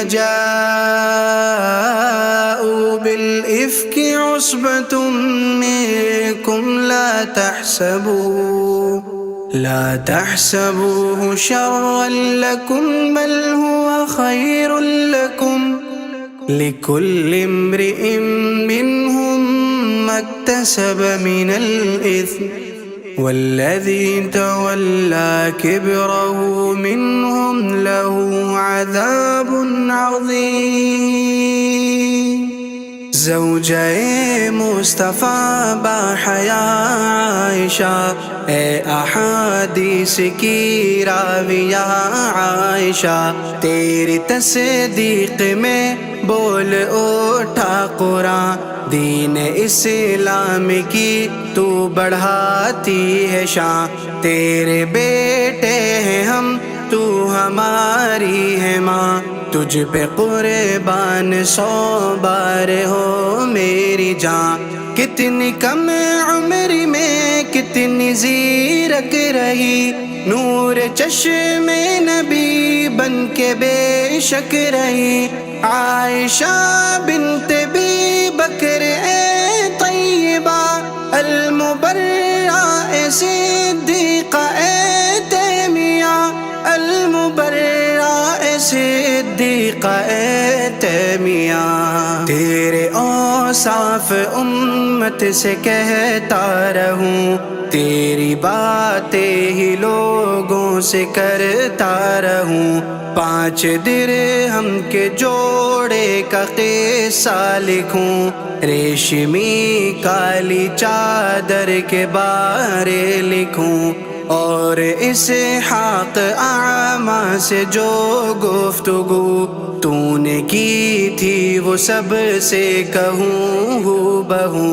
جاءوا بالإفك عصبة منكم لا تحسبوه شرا لكم بل هو خير لكم لكل امرئ منهم ما اكتسب من الإثم والذي تولى كبره منهم له عذاب عظيم۔ زوجہ مصطفیٰ باحیا عائشہ، اے احادیث کی راویہ عائشہ، تیری تصدیق میں بول اٹھا قرآن، دین اسلام کی تو بڑھاتی ہے شان، تیرے بیٹے ہیں ہم تو ہماری ہے ماں، تجھ پہ قربان 100 بار ہو میری جان۔ کتنی کم عمر میں کتنی زیرک رہی، نور چشم نبی بن کے بے شک رہی، عائشہ بنت بی بکر اے طیبہ المبرہ صدیقہ اے تیمیہ، المبرہ صدیقہ اے تیمیہ، تیرے اوصاف امت سے کہتا رہوں، تیری باتیں ہی لوگوں سے کرتا رہوں، 5 درہم کے جوڑے کا قصہ لکھوں، ریشمی کالی چادر کے بارے لکھوں، اور اسحاق اعمیٰ سے جو گفتگو تو نے کی تھی وہ سب سے کہوں ہو بہو،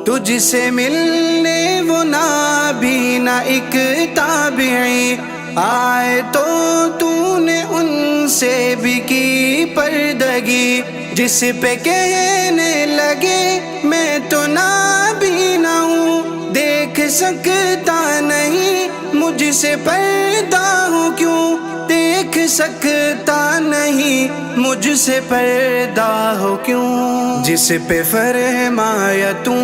تجھ سے ملنے وہ نابینا ایک تابعی آئے تو نے ان سے بھی کی پردگی، جس پہ کہنے لگے میں تو نابینا ہوں، دیکھ سکتا نہیں مجھ سے پردہ ہوں کیوں، دیکھ سکتا نہیں مجھ سے پردہ ہو کیوں، جس پہ فرمایا تو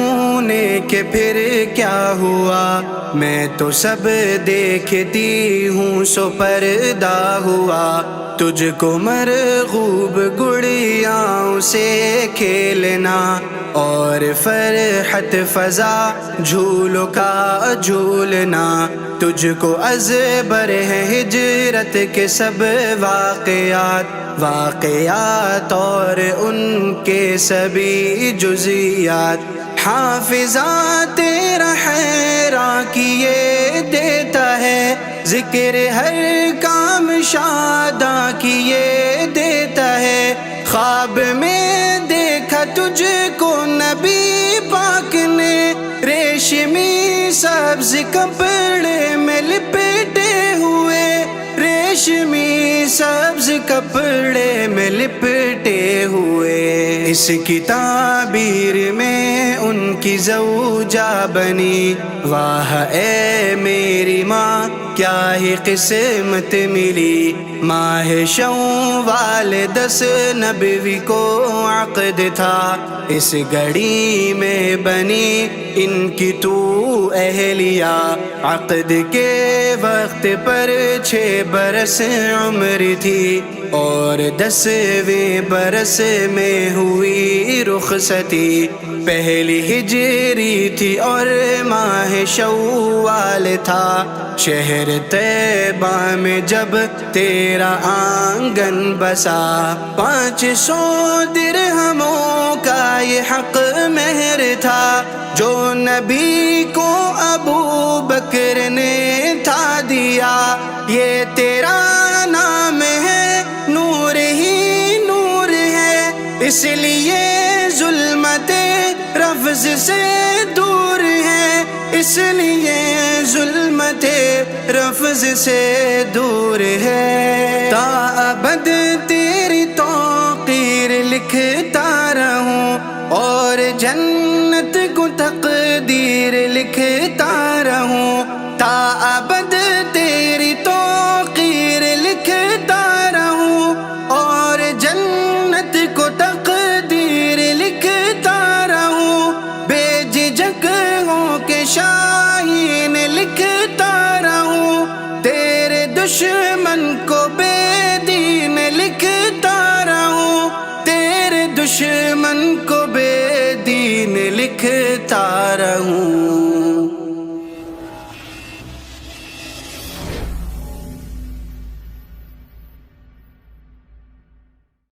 نے کہ پھر کیا ہوا، میں تو سب دیکھتی ہوں سو پردہ ہوا، تجھ کو مرغوب گڑیاؤں سے کھیلنا اور فرحت فضا جھولوں کا جھولنا، تجھ کو ازبر ہے ہجرت کے سب واقعات اور ان کے سبھی جزیات، حافظہ تیرا حیران کیے دیتا ہے، ذکر ہر کام شاداں کیے دیتا ہے، خواب میں دیکھا تجھ کو نبی پاک نے، ریشمی سبز کپڑے میں لپٹے ہوئے، ریشمی سبز کپڑے میں لپٹے ہوئے، اس کی تعبیر میں ان کی زوجہ بنی، واہ اے میری ماں کیا ہی قسمت ملی، ماہ شوال 10 نبوی کو عقد تھا، اس گھڑی میں بنی ان کی تو اہلیہ، عقد کے وقت پر 6 برس عمر تھی، اور 10ویں برس میں ہوئی رخصتی، پہلی ہجری تھی اور ماہ شوال تھا، شہر طیبہ میں جب تیرا آنگن بسا، 500 درہموں کا یہ حق مہر تھا، جو نبی کو ابو بکر نے تھا دیا، یہ تیرا نام ہے نور ہی نور ہے، اس لیے ظلمت رفض سے دور ہے، اس لیے ظلمت رفض سے دور ہے، تا ابد تیری توقیر لکھتا رہوں، اور جنت کو تقدیر لکھتا رہوں، تا ابد تیری توقیر لکھتا رہوں، اور جنت لکھتا رہوں